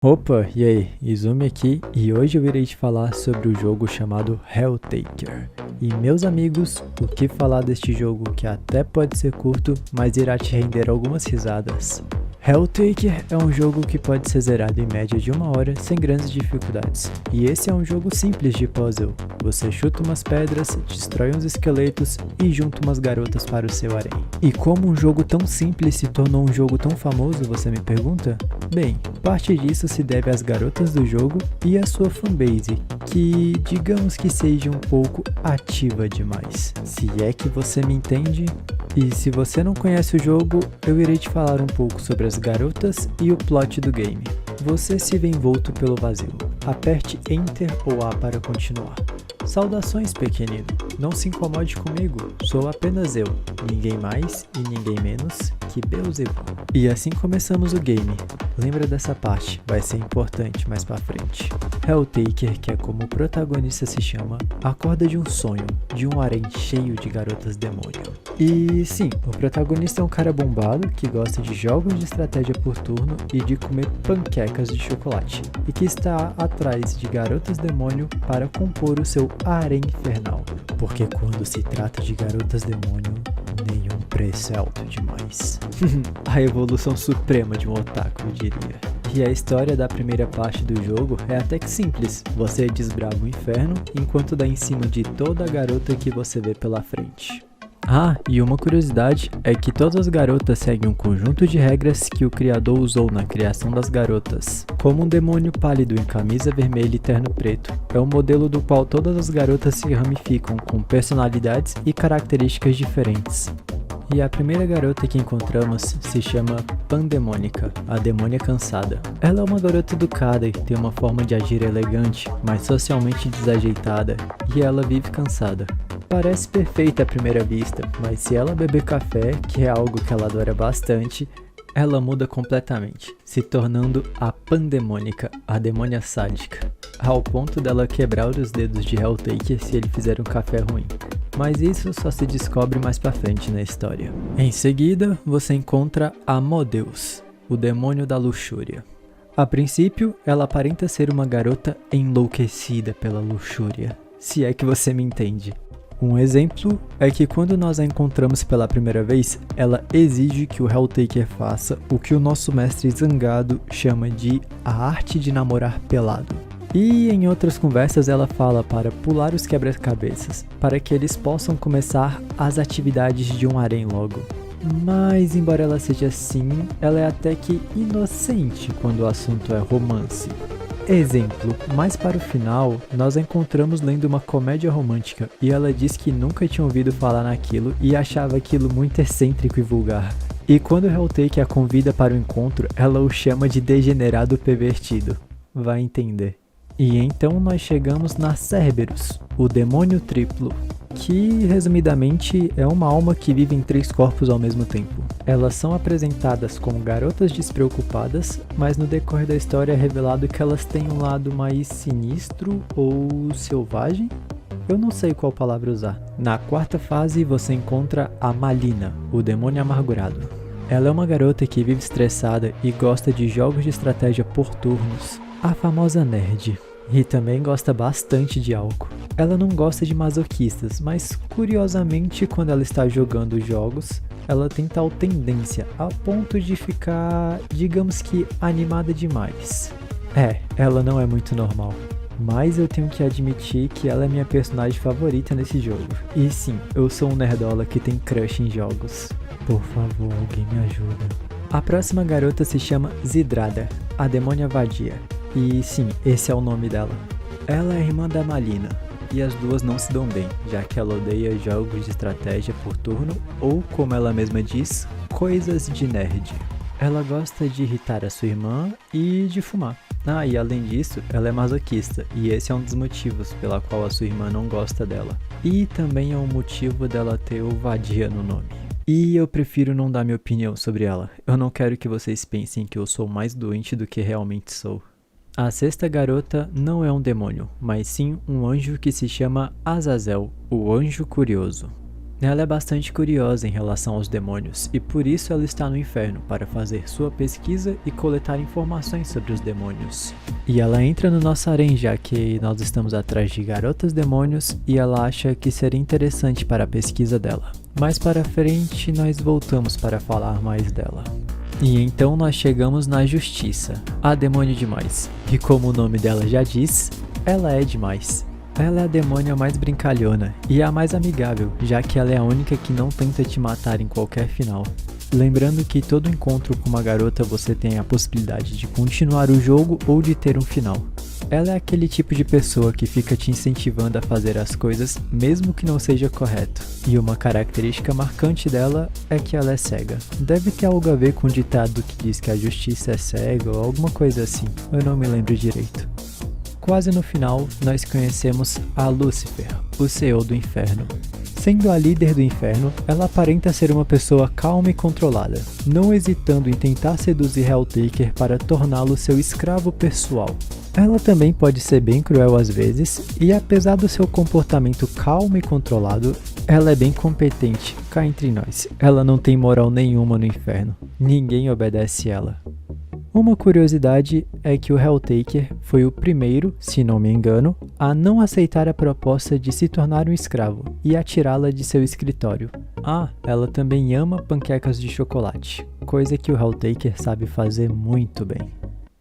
Opa, e aí, Izumi aqui e hoje eu irei te falar sobre o jogo chamado Helltaker. E meus amigos, o que falar deste jogo que até pode ser curto, mas irá te render algumas risadas. Helltaker é um jogo que pode ser zerado em média de 1 hora sem grandes dificuldades. E esse é um jogo simples de puzzle. Você chuta umas pedras, destrói uns esqueletos e junta umas garotas para o seu harém. E como um jogo tão simples se tornou um jogo tão famoso, você me pergunta? Bem, parte disso se deve às garotas do jogo e à sua fanbase, que digamos que seja um pouco ativa demais. Se é que você me entende. E se você não conhece o jogo, eu irei te falar um pouco sobre as garotas e o plot do game. Você se vê envolto pelo vazio. Aperte Enter ou A para continuar. Saudações, pequenino. Não se incomode comigo, sou apenas eu, ninguém mais e ninguém menos que Beelzebub. E assim começamos o game. Lembra dessa parte, vai ser importante mais pra frente. Helltaker, que é como o protagonista se chama, acorda de um sonho, de um harém cheio de garotas demônio. E sim, o protagonista é um cara bombado que gosta de jogos de estratégia por turno e de comer panquecas de chocolate, e que está atrás de garotas demônio para compor o seu harém infernal. Porque quando se trata de garotas demônio, nenhum preço é alto demais. A evolução suprema de um otaku, eu diria. E a história da primeira parte do jogo é até que simples. Você desbrava o inferno enquanto dá em cima de toda a garota que você vê pela frente. Ah, e uma curiosidade é que todas as garotas seguem um conjunto de regras que o criador usou na criação das garotas. Como um demônio pálido em camisa vermelha e terno preto, é um modelo do qual todas as garotas se ramificam com personalidades e características diferentes. E a primeira garota que encontramos se chama Pandemônica, a demônia cansada. Ela é uma garota educada e tem uma forma de agir elegante, mas socialmente desajeitada, e ela vive cansada. Parece perfeita à primeira vista, mas se ela beber café, que é algo que ela adora bastante, ela muda completamente, se tornando a Pandemônica, a demônia sádica, ao ponto dela quebrar os dedos de Helltaker se ele fizer um café ruim. Mas isso só se descobre mais pra frente na história. Em seguida, você encontra a Modeus, o demônio da luxúria. A princípio, ela aparenta ser uma garota enlouquecida pela luxúria, se é que você me entende. Um exemplo é que quando nós a encontramos pela primeira vez, ela exige que o Helltaker faça o que o nosso mestre zangado chama de a arte de namorar pelado. E em outras conversas ela fala para pular os quebra-cabeças, para que eles possam começar as atividades de um harém logo. Mas embora ela seja assim, ela é até que inocente quando o assunto é romance. Exemplo, mais para o final, nós a encontramos lendo uma comédia romântica e ela diz que nunca tinha ouvido falar naquilo e achava aquilo muito excêntrico e vulgar. E quando o Helltaker a convida para o encontro, ela o chama de degenerado pervertido. Vai entender. E então nós chegamos na Cerberus, o demônio triplo, que resumidamente é uma alma que vive em 3 corpos ao mesmo tempo. Elas são apresentadas como garotas despreocupadas, mas no decorrer da história é revelado que elas têm um lado mais sinistro ou selvagem? Eu não sei qual palavra usar. Na quarta fase você encontra a Malina, o demônio amargurado. Ela é uma garota que vive estressada e gosta de jogos de estratégia por turnos, a famosa nerd. E também gosta bastante de álcool. Ela não gosta de masoquistas, mas curiosamente quando ela está jogando jogos, ela tem tal tendência a ponto de ficar, digamos que, animada demais. Ela não é muito normal. Mas eu tenho que admitir que ela é minha personagem favorita nesse jogo. E sim, eu sou um nerdola que tem crush em jogos. Por favor, alguém me ajuda. A próxima garota se chama Zidrada, a demônia vadia. E sim, esse é o nome dela. Ela é irmã da Malina, e as duas não se dão bem, já que ela odeia jogos de estratégia por turno, ou como ela mesma diz, coisas de nerd. Ela gosta de irritar a sua irmã e de fumar. Ah, e além disso, ela é masoquista, e esse é um dos motivos pela qual a sua irmã não gosta dela. E também é um motivo dela ter o vadia no nome. E eu prefiro não dar minha opinião sobre ela. Eu não quero que vocês pensem que eu sou mais doente do que realmente sou. A sexta garota não é um demônio, mas sim um anjo que se chama Azazel, o Anjo Curioso. Ela é bastante curiosa em relação aos demônios e por isso ela está no inferno para fazer sua pesquisa e coletar informações sobre os demônios. E ela entra no nosso harém já que nós estamos atrás de garotas demônios e ela acha que seria interessante para a pesquisa dela. Mais para frente nós voltamos para falar mais dela. E então nós chegamos na Justiça, a demônio demais. E como o nome dela já diz, ela é demais. Ela é a demônia mais brincalhona e a mais amigável, já que ela é a única que não tenta te matar em qualquer final. Lembrando que todo encontro com uma garota você tem a possibilidade de continuar o jogo ou de ter um final. Ela é aquele tipo de pessoa que fica te incentivando a fazer as coisas mesmo que não seja correto. E uma característica marcante dela é que ela é cega. Deve ter algo a ver com o ditado que diz que a justiça é cega ou alguma coisa assim, eu não me lembro direito. Quase no final, nós conhecemos a Lúcifer, o CEO do inferno. Sendo a líder do inferno, ela aparenta ser uma pessoa calma e controlada, não hesitando em tentar seduzir Helltaker para torná-lo seu escravo pessoal. Ela também pode ser bem cruel às vezes, e apesar do seu comportamento calmo e controlado, ela é bem competente, cá entre nós. Ela não tem moral nenhuma no inferno, ninguém obedece ela. Uma curiosidade é que o Helltaker foi o primeiro, se não me engano, a não aceitar a proposta de se tornar um escravo e a tirá-la de seu escritório. Ah, ela também ama panquecas de chocolate, coisa que o Helltaker sabe fazer muito bem.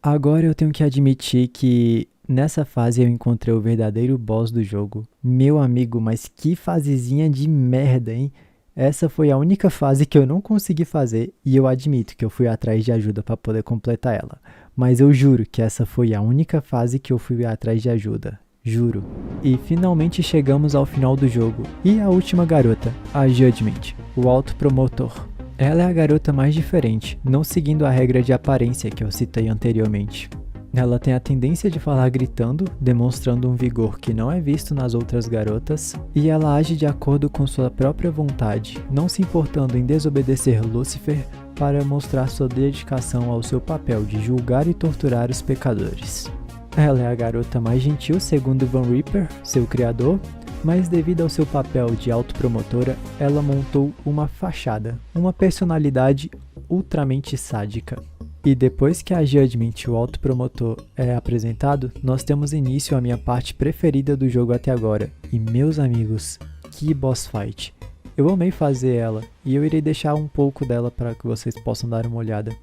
Agora eu tenho que admitir que nessa fase eu encontrei o verdadeiro boss do jogo. Meu amigo, mas que fasezinha de merda, hein? Essa foi a única fase que eu não consegui fazer e eu admito que eu fui atrás de ajuda para poder completar ela. Mas eu juro que essa foi a única fase que eu fui atrás de ajuda. Juro. E finalmente chegamos ao final do jogo. E a última garota, a Judgment, o autopromotor. Ela é a garota mais diferente, não seguindo a regra de aparência que eu citei anteriormente. Ela tem a tendência de falar gritando, demonstrando um vigor que não é visto nas outras garotas, e ela age de acordo com sua própria vontade, não se importando em desobedecer Lúcifer para mostrar sua dedicação ao seu papel de julgar e torturar os pecadores. Ela é a garota mais gentil segundo Van Ripper, seu criador, mas devido ao seu papel de autopromotora, ela montou uma fachada, uma personalidade ultramente sádica. E depois que a Judgment, o autopromotor, é apresentado, nós temos início à minha parte preferida do jogo até agora. E meus amigos, que boss fight! Eu amei fazer ela, e eu irei deixar um pouco dela para que vocês possam dar uma olhada.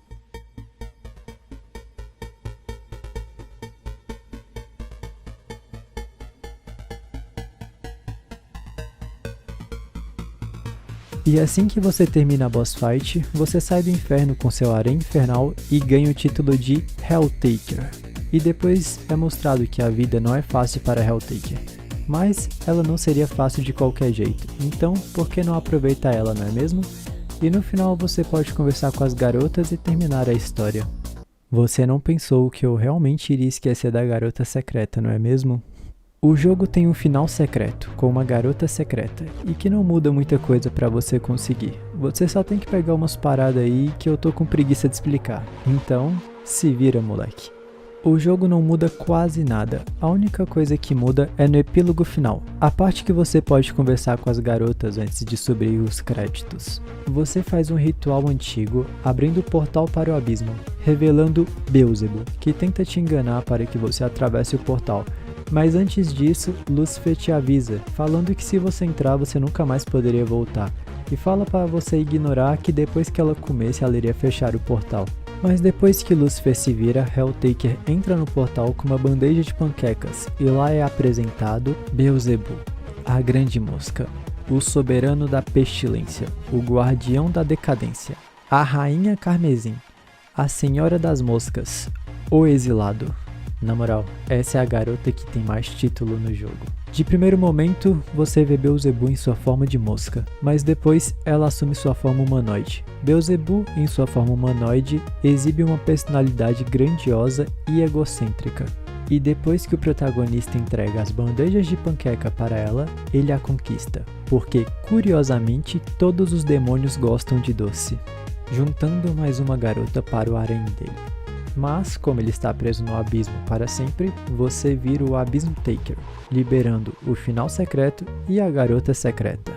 E assim que você termina a boss fight, você sai do inferno com seu harém infernal e ganha o título de Helltaker. E depois é mostrado que a vida não é fácil para Helltaker, mas ela não seria fácil de qualquer jeito, então por que não aproveitar ela, não é mesmo? E no final você pode conversar com as garotas e terminar a história. Você não pensou que eu realmente iria esquecer da garota secreta, não é mesmo? O jogo tem um final secreto, com uma garota secreta, e que não muda muita coisa pra você conseguir. Você só tem que pegar umas paradas aí que eu tô com preguiça de explicar. Então, se vira, moleque. O jogo não muda quase nada, a única coisa que muda é no epílogo final, a parte que você pode conversar com as garotas antes de subir os créditos. Você faz um ritual antigo, abrindo o portal para o abismo, revelando Beelzebub, que tenta te enganar para que você atravesse o portal. Mas antes disso, Lúcifer te avisa, falando que se você entrar você nunca mais poderia voltar, e fala para você ignorar que depois que ela comesse ela iria fechar o portal. Mas depois que Lúcifer se vira, Helltaker entra no portal com uma bandeja de panquecas, e lá é apresentado Beelzebub, a grande mosca, o soberano da pestilência, o guardião da decadência, a rainha carmesim, a senhora das moscas, o exilado. Na moral, essa é a garota que tem mais título no jogo. De primeiro momento, você vê Beelzebub em sua forma de mosca, mas depois ela assume sua forma humanoide. Beelzebub, em sua forma humanoide, exibe uma personalidade grandiosa e egocêntrica. E depois que o protagonista entrega as bandejas de panqueca para ela, ele a conquista, porque, curiosamente, todos os demônios gostam de doce, juntando mais uma garota para o harém dele. Mas, como ele está preso no abismo para sempre, você vira o Abysm Taker, liberando o final secreto e a garota secreta.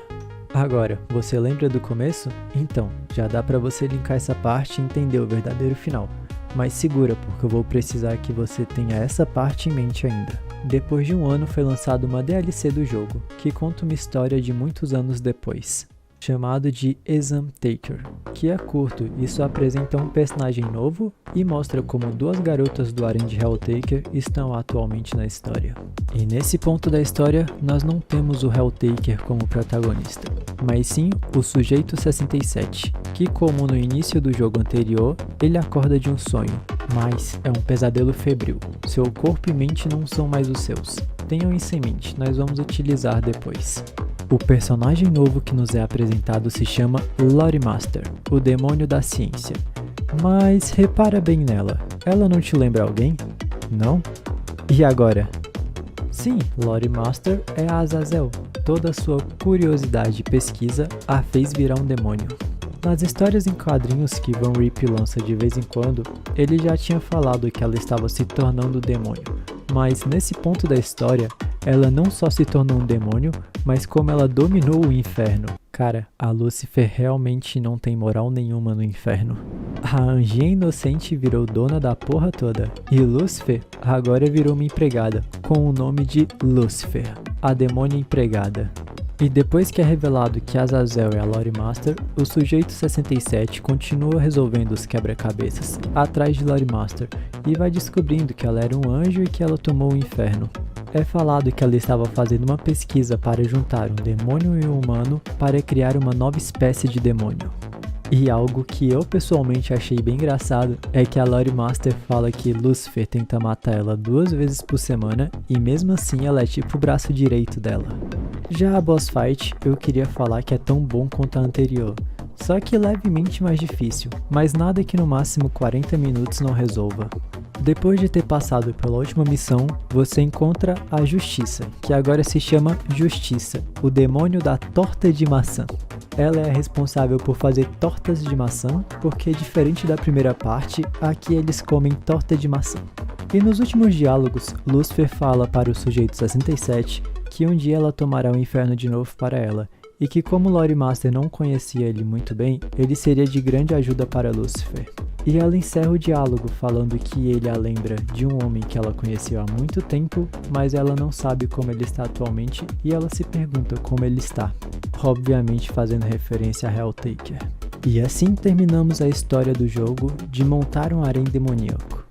Agora, você lembra do começo? Então, já dá pra você linkar essa parte e entender o verdadeiro final. Mas segura, porque eu vou precisar que você tenha essa parte em mente ainda. Depois de um ano foi lançada uma DLC do jogo, que conta uma história de muitos anos depois, chamado de Exam Taker, que é curto e só apresenta um personagem novo e mostra como duas garotas do harém de Helltaker estão atualmente na história. E nesse ponto da história, nós não temos o Helltaker como protagonista, mas sim o Sujeito 67, que como no início do jogo anterior, ele acorda de um sonho, mas é um pesadelo febril. Seu corpo e mente não são mais os seus. Tenham isso em mente, nós vamos utilizar depois. O personagem novo que nos é apresentado se chama Lore Master, o demônio da ciência. Mas repara bem nela, ela não te lembra alguém? Não? E agora? Sim, Lore Master é a Azazel. Toda sua curiosidade e pesquisa a fez virar um demônio. Nas histórias em quadrinhos que Van Rip lança de vez em quando, ele já tinha falado que ela estava se tornando demônio. Mas nesse ponto da história, ela não só se tornou um demônio, mas como ela dominou o inferno. Cara, a Lucifer realmente não tem moral nenhuma no inferno. A anjinha inocente virou dona da porra toda, e Lucifer agora virou uma empregada, com o nome de Lucifer, a demônia empregada. E depois que é revelado que Azazel é a Lore Master, o Sujeito 67 continua resolvendo os quebra-cabeças atrás de Lore Master e vai descobrindo que ela era um anjo e que ela tomou o inferno. É falado que ela estava fazendo uma pesquisa para juntar um demônio e um humano para criar uma nova espécie de demônio. E algo que eu pessoalmente achei bem engraçado é que a Lore Master fala que Lucifer tenta matar ela 2 vezes por semana e mesmo assim ela é tipo o braço direito dela. Já a boss fight eu queria falar que é tão bom quanto a anterior, só que levemente mais difícil, mas nada que no máximo 40 minutos não resolva. Depois de ter passado pela última missão, você encontra a Justiça, que agora se chama Justiça, o demônio da torta de maçã. Ela é a responsável por fazer tortas de maçã, porque diferente da primeira parte, aqui eles comem torta de maçã. E nos últimos diálogos, Lucifer fala para o Sujeito 67 que um dia ela tomará o inferno de novo para ela, e que como Lore Master não conhecia ele muito bem, ele seria de grande ajuda para Lucifer. E ela encerra o diálogo falando que ele a lembra de um homem que ela conheceu há muito tempo, mas ela não sabe como ele está atualmente e ela se pergunta como ele está, obviamente fazendo referência a Helltaker. E assim terminamos a história do jogo de montar um harém demoníaco.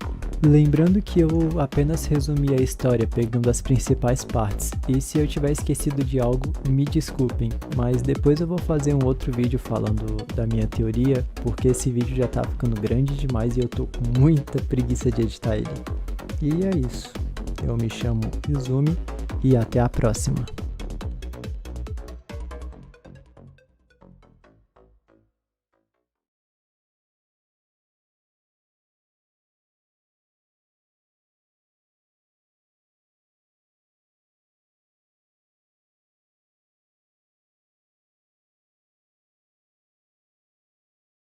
Lembrando que eu apenas resumi a história pegando as principais partes, e se eu tiver esquecido de algo, me desculpem, mas depois eu vou fazer um outro vídeo falando da minha teoria, porque esse vídeo já tá ficando grande demais e eu tô com muita preguiça de editar ele. E é isso, eu me chamo Izumi e até a próxima.